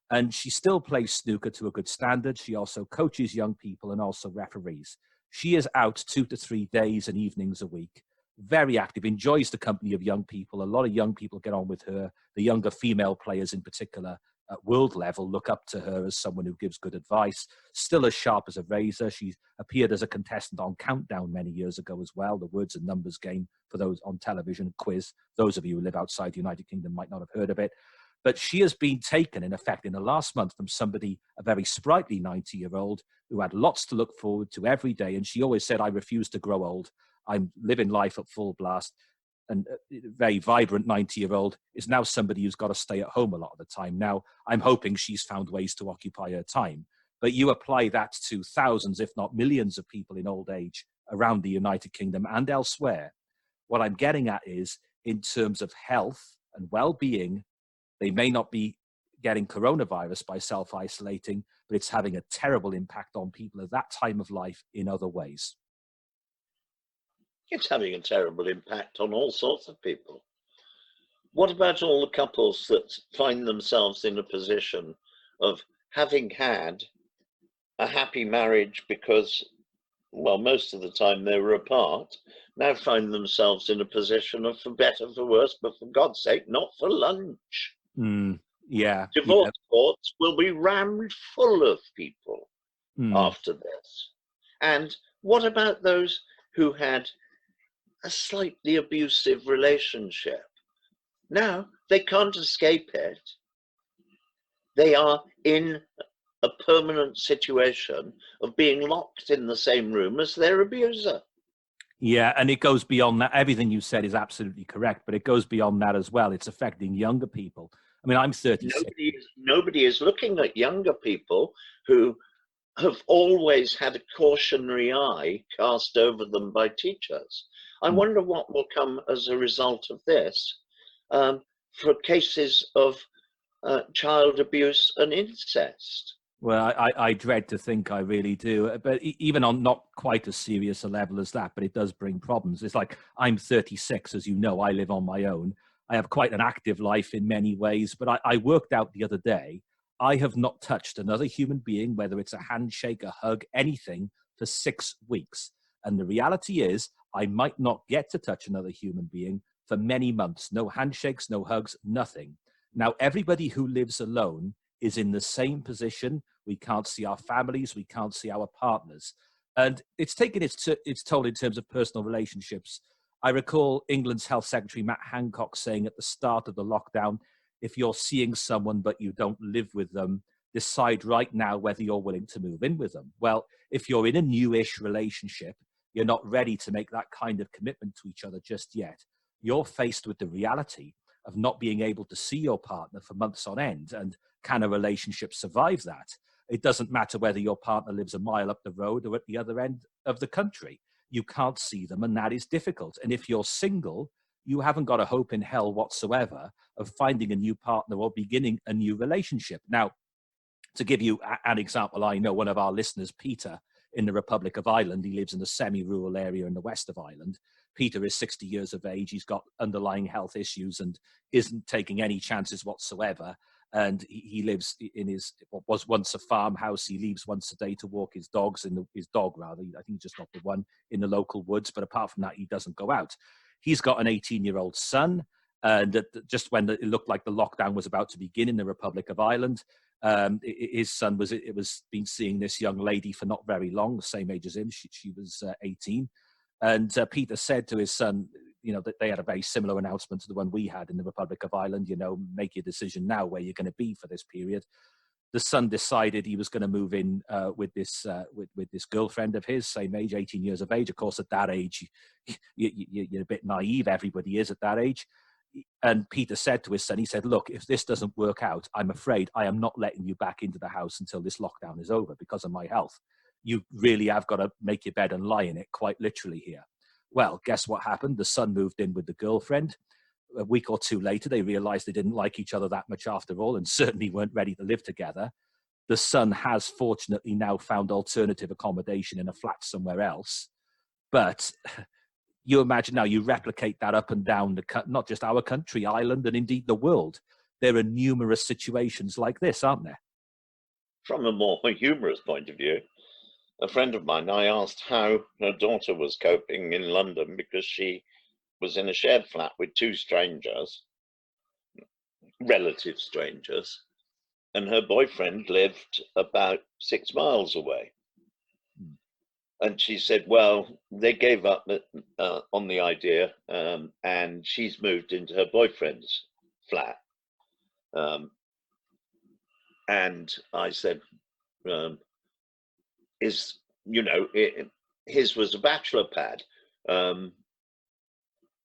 And she still plays snooker to a good standard. She also coaches young people and also referees. She is out 2 to 3 days and evenings a week, very active, enjoys the company of young people. A lot of young people get on with her. The younger female players in particular at world level look up to her as someone who gives good advice, still as sharp as a razor. She appeared as a contestant on Countdown many years ago as well, the words and numbers game for those on television, quiz. Those of you who live outside the United Kingdom might not have heard of it. But she has been taken, in effect, in the last month from somebody, a very sprightly 90-year-old who had lots to look forward to every day. And she always said, I refuse to grow old. I'm living life at full blast. And a very vibrant 90-year-old is now somebody who's got to stay at home a lot of the time. Now, I'm hoping she's found ways to occupy her time. But you apply that to thousands, if not millions of people in old age around the United Kingdom and elsewhere. What I'm getting at is, in terms of health and well-being, they may not be getting coronavirus by self-isolating, but it's having a terrible impact on people at that time of life in other ways. It's having a terrible impact on all sorts of people. What about all the couples that find themselves in a position of having had a happy marriage because, well, most of the time they were apart, now find themselves in a position of, for better, for worse, but for God's sake, not for lunch. Divorce courts will be rammed full of people after this. And what about those who had a slightly abusive relationship? Now they can't escape it. They are in a permanent situation of being locked in the same room as their abuser. Yeah, and it goes beyond that. Everything you said is absolutely correct, but it goes beyond that as well. It's affecting younger people. I mean, I'm 36. Nobody is looking at younger people who have always had a cautionary eye cast over them by teachers. I wonder what will come as a result of this for cases of child abuse and incest. Well, I dread to think, I really do. But even on not quite as serious a level as that, but it does bring problems. It's like, I'm 36, as you know, I live on my own. I have quite an active life in many ways, but I worked out the other day, I have not touched another human being, whether it's a handshake, a hug, anything, for 6 weeks. And the reality is, I might not get to touch another human being for many months. No handshakes, no hugs, nothing. Now, everybody who lives alone is in the same position. We can't see our families. We can't see our partners. And it's taken its toll in terms of personal relationships. I recall England's Health Secretary, Matt Hancock, saying at the start of the lockdown, if you're seeing someone but you don't live with them, decide right now whether you're willing to move in with them. Well, if you're in a newish relationship, you're not ready to make that kind of commitment to each other just yet. You're faced with the reality of not being able to see your partner for months on end. And can a relationship survive that? It doesn't matter whether your partner lives a mile up the road or at the other end of the country. You can't see them, and that is difficult. And if you're single, you haven't got a hope in hell whatsoever of finding a new partner or beginning a new relationship. Now, to give you an example, I know one of our listeners, Peter, in the Republic of Ireland. He lives in a semi-rural area in the west of Ireland. Peter is 60 years of age. He's got underlying health issues and isn't taking any chances whatsoever. And he lives in what was once a farmhouse. He leaves once a day to walk his dogs, his dog rather. I think he's just got the one in the local woods. But apart from that, he doesn't go out. He's got an 18-year-old son. And just when it looked like the lockdown was about to begin in the Republic of Ireland, his son was been seeing this young lady for not very long, the same age as him. She was 18. And Peter said to his son, that they had a very similar announcement to the one we had in the Republic of Ireland, make your decision now where you're going to be for this period. The son decided he was going to move in with this girlfriend of his, same age, 18 years of age. Of course, at that age, you're a bit naive. Everybody is at that age. And Peter said to his son, he said, look, if this doesn't work out, I'm afraid I am not letting you back into the house until this lockdown is over because of my health. You really have got to make your bed and lie in it, quite literally here. Well, guess what happened? The son moved in with the girlfriend. A week or two later, they realized they didn't like each other that much after all, and certainly weren't ready to live together. The son has fortunately now found alternative accommodation in a flat somewhere else. But you imagine now, you replicate that up and down, not just our country, Ireland, and indeed the world. There are numerous situations like this, aren't there? From a more humorous point of view, a friend of mine, I asked how her daughter was coping in London because she was in a shared flat with two strangers, relative strangers, and her boyfriend lived about 6 miles away. And she said, well, they gave up on the idea, and she's moved into her boyfriend's flat. And I said, his was a bachelor pad.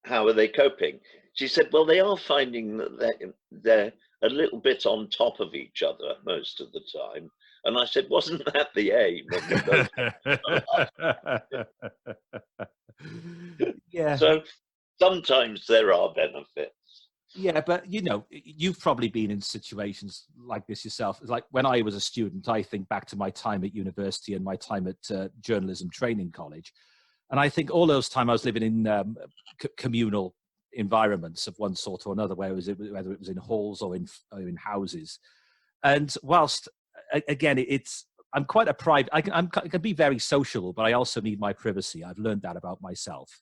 How are they coping? She said, well, they are finding that they're a little bit on top of each other most of the time. And I said, wasn't that the aim? Yeah. So sometimes there are benefits. Yeah, but you've probably been in situations like this yourself. Like when I was a student, I think back to my time at university and my time at journalism training college. And I think all those times I was living in communal environments of one sort or another, whether it was in halls or in houses. And whilst, again, I'm quite a private, I can be very sociable, but I also need my privacy. I've learned that about myself.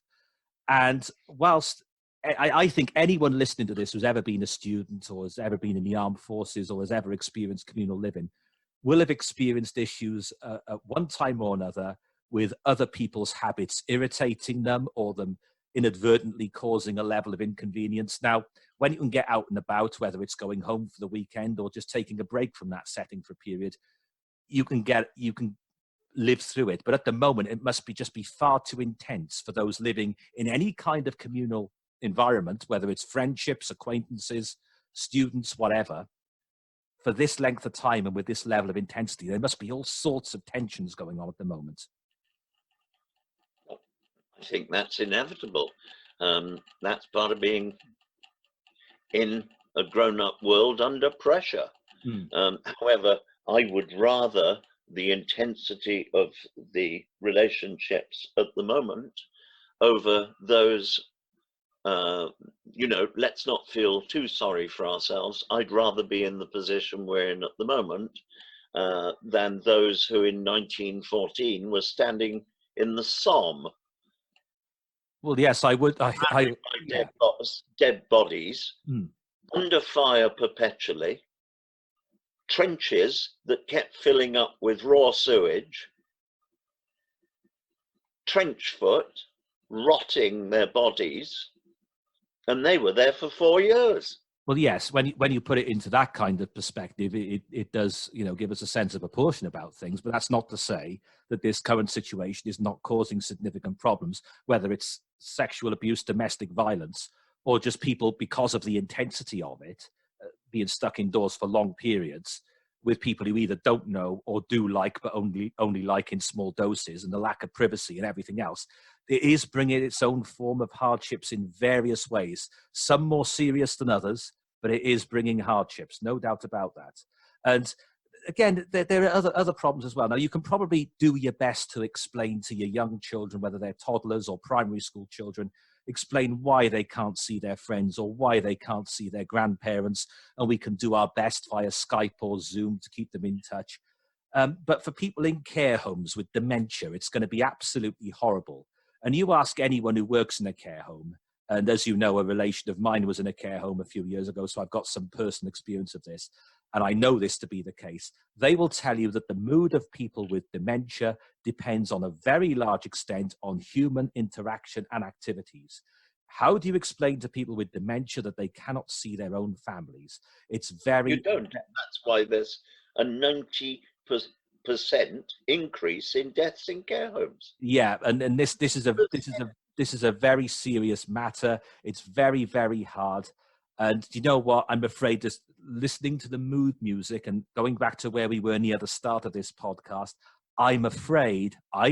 And whilst I think anyone listening to this who's ever been a student or has ever been in the armed forces or has ever experienced communal living will have experienced issues at one time or another with other people's habits irritating them or them inadvertently causing a level of inconvenience. Now, when you can get out and about, whether it's going home for the weekend or just taking a break from that setting for a period, you can live through it. But at the moment, it must just be far too intense for those living in any kind of communal environment, whether it's friendships, acquaintances, students, whatever, for this length of time and with this level of intensity. There must be all sorts of tensions going on at the moment. I think that's inevitable. That's part of being in a grown-up world under pressure. However, I would rather the intensity of the relationships at the moment over those, let's not feel too sorry for ourselves. I'd rather be in the position we're in at the moment than those who in 1914 were standing in the Somme. Well, yes, I would. Yeah. Dead bodies, Hmm. under fire perpetually, trenches that kept filling up with raw sewage, trench foot, rotting their bodies, and they were there for 4 years. Well, yes, when you put it into that kind of perspective, it does, give us a sense of proportion about things. But that's not to say that this current situation is not causing significant problems, whether it's sexual abuse, domestic violence, or just people, because of the intensity of it, being stuck indoors for long periods with people who either don't know or do like, but only like in small doses, and the lack of privacy and everything else. It is bringing its own form of hardships in various ways, some more serious than others, but it is bringing hardships, no doubt about that. And again, there are other problems as well. Now, you can probably do your best to explain to your young children, whether they're toddlers or primary school children, explain why they can't see their friends or why they can't see their grandparents, and we can do our best via Skype or Zoom to keep them in touch. But for people in care homes with dementia, it's going to be absolutely horrible. And you ask anyone who works in a care home, and as you know, a relation of mine was in a care home a few years ago, so I've got some personal experience of this, and I know this to be the case. They will tell you that the mood of people with dementia depends on a very large extent on human interaction and activities. How do you explain to people with dementia that they cannot see their own families? It's very... You don't. That's why there's a 90% increase in deaths in care homes. Yeah, and this is a very serious matter. It's very, very hard. And you know what? I'm afraid just listening to the mood music and going back to where we were near the start of this podcast, I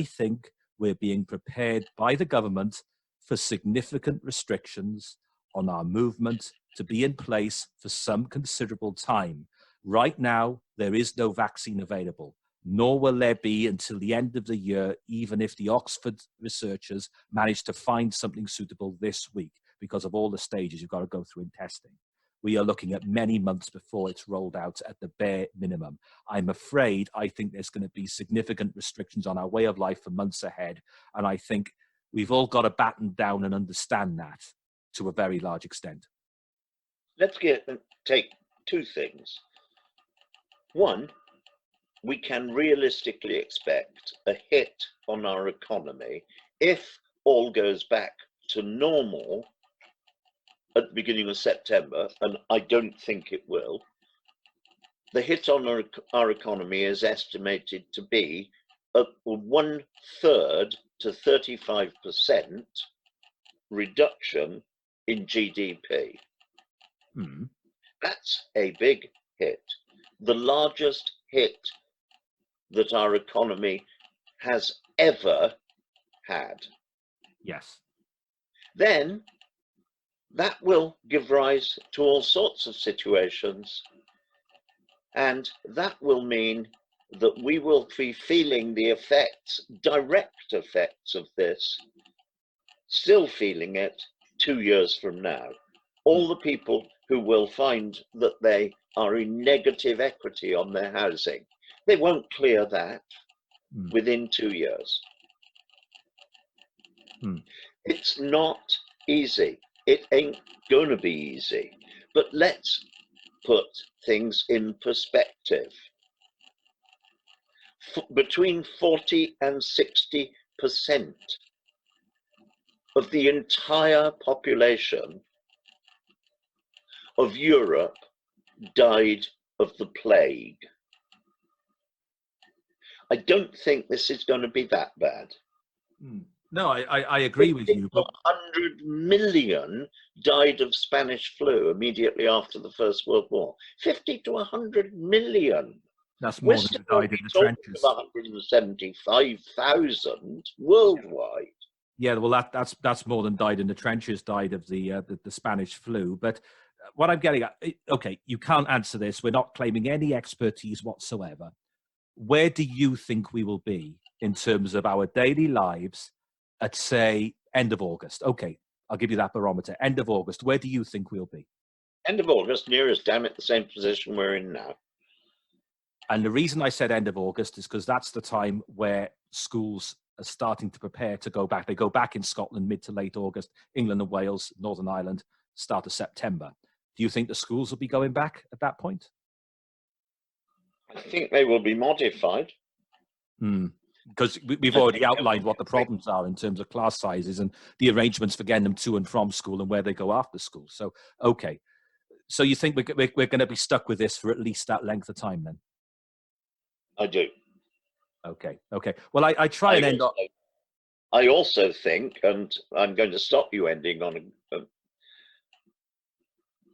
think we're being prepared by the government for significant restrictions on our movement to be in place for some considerable time. Right now, there is no vaccine available, nor will there be until the end of the year, even if the Oxford researchers manage to find something suitable this week, because of all the stages you've got to go through in testing. We are looking at many months before it's rolled out at the bare minimum. I'm afraid I think there's going to be significant restrictions on our way of life for months ahead, and I think we've all got to batten down and understand that to a very large extent. Let's take two things. One, we can realistically expect a hit on our economy if all goes back to normal at the beginning of September, and I don't think it will. The hit on our economy is estimated to be a 1/3 to 35% reduction in GDP. That's a big hit, the largest hit that our economy has ever had. Yes. Then that will give rise to all sorts of situations, and that will mean that we will be feeling the effects, direct effects of this, still feeling it 2 years from now. All the people who will find that they are in negative equity on their housing, they won't clear that within 2 years. It's not easy. It ain't going to be easy. But let's put things in perspective. Between 40 and 60% of the entire population of Europe died of the plague. I don't think this is going to be that bad. No, I agree with you. But 100 million died of Spanish flu immediately after the First World War. 50 to 100 million. That's more than died in the trenches. 175,000 worldwide. Yeah, well, that's more than died in the trenches, died of the Spanish flu. But what I'm getting at, okay, you can't answer this. We're not claiming any expertise whatsoever. Where do you think we will be in terms of our daily lives at, say, end of August? Okay, I'll give you that barometer. End of August, where do you think we'll be? End of August, near as damn it the same position we're in now. And the reason I said end of August is because that's the time where schools are starting to prepare to go back. They go back in Scotland mid to late August, England and Wales, Northern Ireland, start of September. Do you think the schools will be going back at that point? I think they will be modified. Because we've already outlined what the problems are in terms of class sizes and the arrangements for getting them to and from school and where they go after school. So, okay. So you think we're going to be stuck with this for at least that length of time then? I do. Okay. Well, I try and end up. I also think, and I'm going to stop you ending on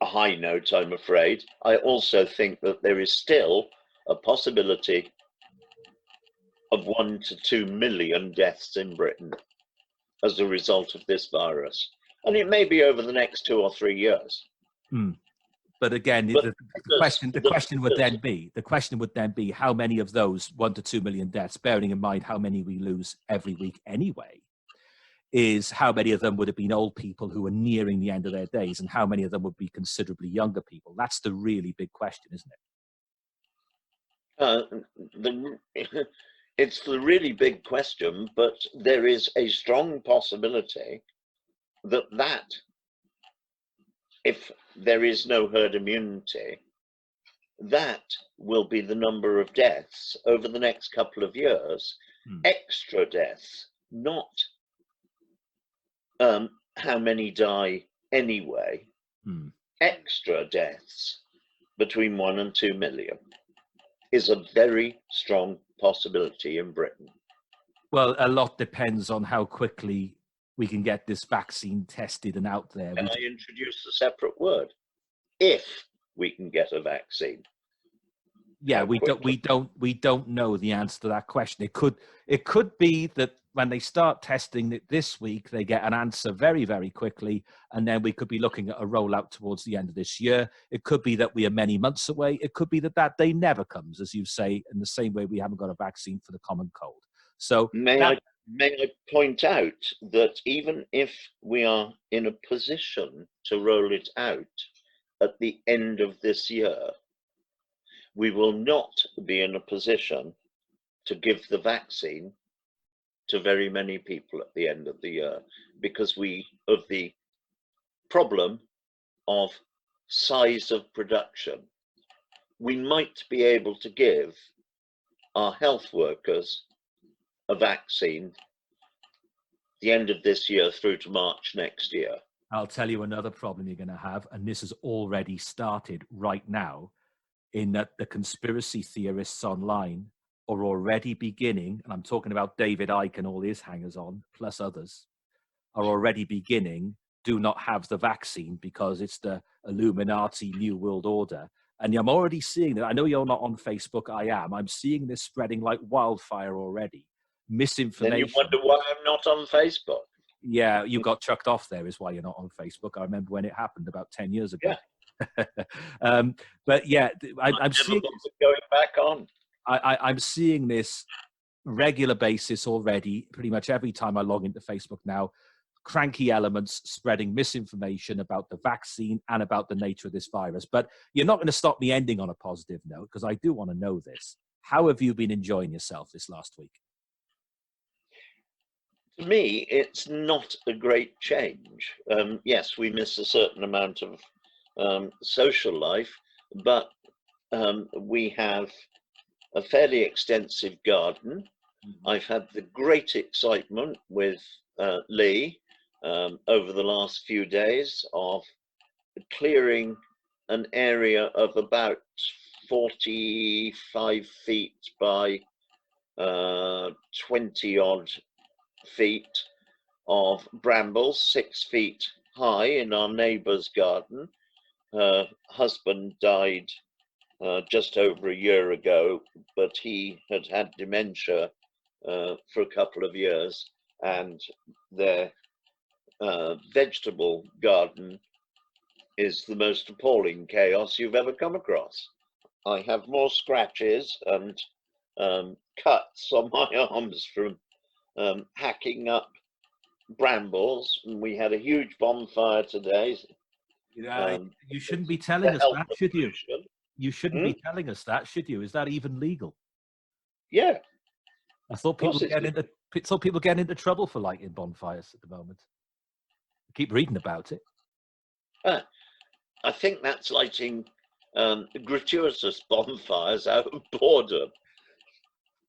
a high note, I'm afraid. I also think that there is still a possibility of 1 to 2 million deaths in Britain as a result of this virus. And it may be over the next 2 or 3 years. But again, the question would then be how many of those 1 to 2 million deaths, bearing in mind how many we lose every week anyway, is how many of them would have been old people who are nearing the end of their days, and how many of them would be considerably younger people? That's the really big question, isn't it? It's the really big question, but there is a strong possibility that if there is no herd immunity, that will be the number of deaths over the next couple of years. Extra deaths, not how many die anyway. Extra deaths between 1 and 2 million is a very strong possibility in Britain. Well, a lot depends on how quickly we can get this vaccine tested and out there. Can I introduce a separate word? If we can get a vaccine. Yeah, we don't know the answer to that question. It could be that when they start testing it this week, they get an answer very, very quickly, and then we could be looking at a rollout towards the end of this year. It could be that we are many months away. It could be that day never comes, as you say, in the same way we haven't got a vaccine for the common cold. So may I point out that even if we are in a position to roll it out at the end of this year, we will not be in a position to give the vaccine to very many people at the end of the year because of the problem of size of production. We might be able to give our health workers a vaccine the end of this year through to March next year. I'll tell you another problem you're going to have, and this has already started right now, in that the conspiracy theorists online are already beginning, and I'm talking about David Icke and all his hangers-on, plus others, are already beginning, do not have the vaccine because it's the Illuminati New World Order. And I'm already seeing that. I know you're not on Facebook, I am. I'm seeing this spreading like wildfire already. Misinformation. Then you wonder why I'm not on Facebook. Yeah, you got chucked off there is why you're not on Facebook. I remember when it happened about 10 years ago. Yeah. But yeah, I'm seeing going back on. I'm seeing this regular basis already. Pretty much every time I log into Facebook now, cranky elements spreading misinformation about the vaccine and about the nature of this virus. But you're not going to stop me ending on a positive note because I do want to know this. How have you been enjoying yourself this last week? To me, it's not a great change. Yes, we miss a certain amount of social life, but we have a fairly extensive garden. I've had the great excitement with Lee over the last few days of clearing an area of about 45 feet by 20 odd feet of brambles, 6 feet high in our neighbour's garden. Her husband died just over a year ago, but he had had dementia for a couple of years, and their vegetable garden is the most appalling chaos you've ever come across. I have more scratches and cuts on my arms from hacking up brambles, and we had a huge bonfire today. You shouldn't be telling us that, should you? You shouldn't be telling us that, should you? Is that even legal? Yeah. I thought people were getting into trouble for lighting bonfires at the moment. I keep reading about it. I think that's lighting gratuitous bonfires out of boredom.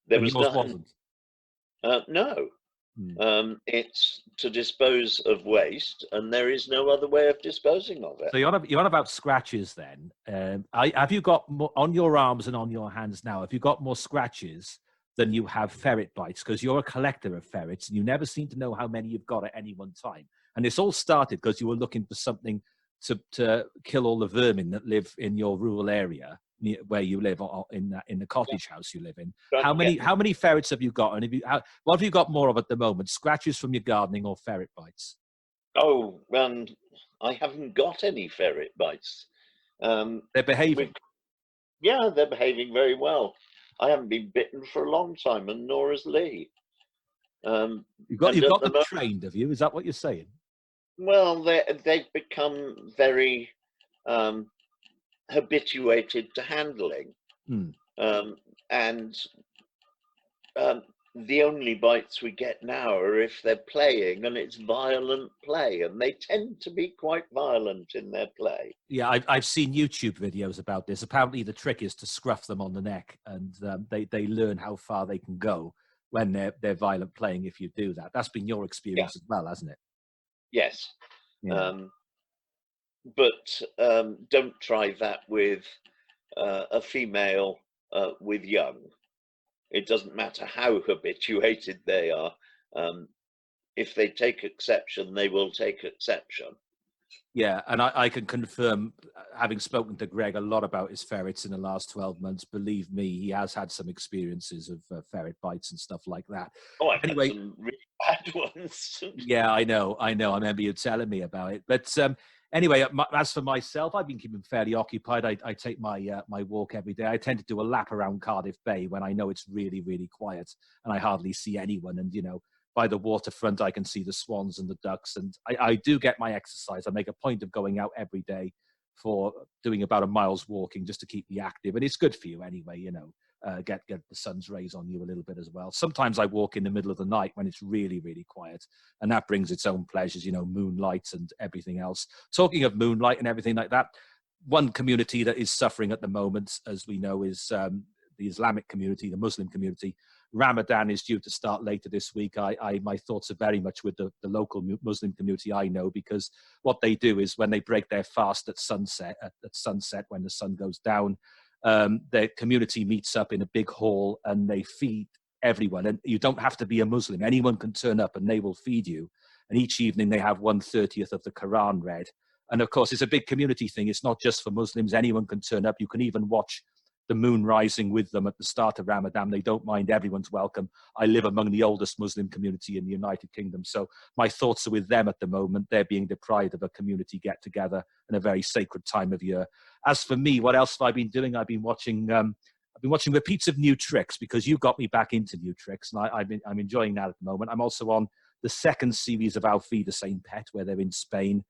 There was yours nothing. Wasn't. No. It's to dispose of waste, and there is no other way of disposing of it. So you're on about scratches then. Have you got more on your arms and on your hands now? Have you got more scratches than you have ferret bites? Because you're a collector of ferrets, and you never seem to know how many you've got at any one time. And this all started because you were looking for something to kill all the vermin that live in your rural area where you live, or in the cottage house you live in. How many ferrets have you got? And what have you got more of at the moment? Scratches from your gardening or ferret bites? Oh, I haven't got any ferret bites. They're behaving. Yeah, they're behaving very well. I haven't been bitten for a long time, and nor has Lee. You've got them trained, have you? Is that what you're saying? Well, they've become very habituated to handling, and the only bites we get now are if they're playing, and it's violent play, and they tend to be quite violent in their play. Yeah, I've seen YouTube videos about this. Apparently, the trick is to scruff them on the neck, and they learn how far they can go when they're violent playing. If you do that, that's been your experience as well, hasn't it? Yes. Yeah. But don't try that with a female with young. It doesn't matter how habituated they are. If they take exception, they will take exception. Yeah, and I can confirm, having spoken to Greg a lot about his ferrets in the last 12 months, believe me, he has had some experiences of ferret bites and stuff like that. Oh, I've had some really bad ones. Yeah, I know. I remember you telling me about it. But anyway, as for myself, I've been keeping fairly occupied. I take my walk every day. I tend to do a lap around Cardiff Bay when I know it's really, really quiet and I hardly see anyone. And, by the waterfront, I can see the swans and the ducks. And I do get my exercise. I make a point of going out every day for doing about a mile's walking just to keep me active. And it's good for you anyway, get the sun's rays on you a little bit as well. Sometimes I walk in the middle of the night when it's really, really quiet. And that brings its own pleasures, moonlight and everything else. Talking of moonlight and everything like that, one community that is suffering at the moment, as we know, is the Islamic community, the Muslim community. Ramadan is due to start later this week. My thoughts are very much with the local Muslim community I know, because what they do is when they break their fast at sunset when the sun goes down, their community meets up in a big hall and they feed everyone. And you don't have to be a Muslim. Anyone can turn up and they will feed you. And each evening they have 1/30 of the Quran read. And of course, it's a big community thing. It's not just for Muslims. Anyone can turn up. You can even watch the moon rising with them at the start of Ramadan. They don't mind. Everyone's welcome. I live among the oldest Muslim community in the United Kingdom. So my thoughts are with them at the moment. They're being deprived of a community get together in a very sacred time of year. As for me, what else have I been doing? I've been watching repeats of New Tricks, because you got me back into New Tricks, and I'm enjoying that at the moment. I'm also on the second series of Auf Wiedersehen Pet, where they're in Spain.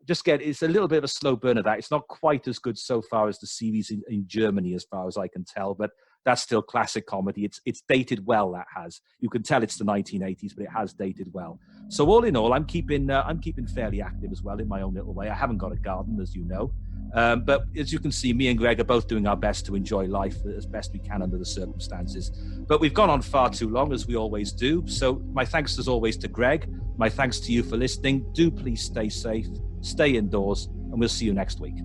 It's a little bit of a slow burner. That it's not quite as good so far as the series in Germany, as far as I can tell, but that's still classic comedy. It's dated well. That has, you can tell it's the 1980s, but it has dated well. So all in all, I'm keeping fairly active as well in my own little way. I haven't got a garden, as you know, but as you can see, me and Greg are both doing our best to enjoy life as best we can under the circumstances. But we've gone on far too long, as we always do. So my thanks as always to Greg. My thanks to you for listening. Do please stay safe, stay indoors, and we'll see you next week.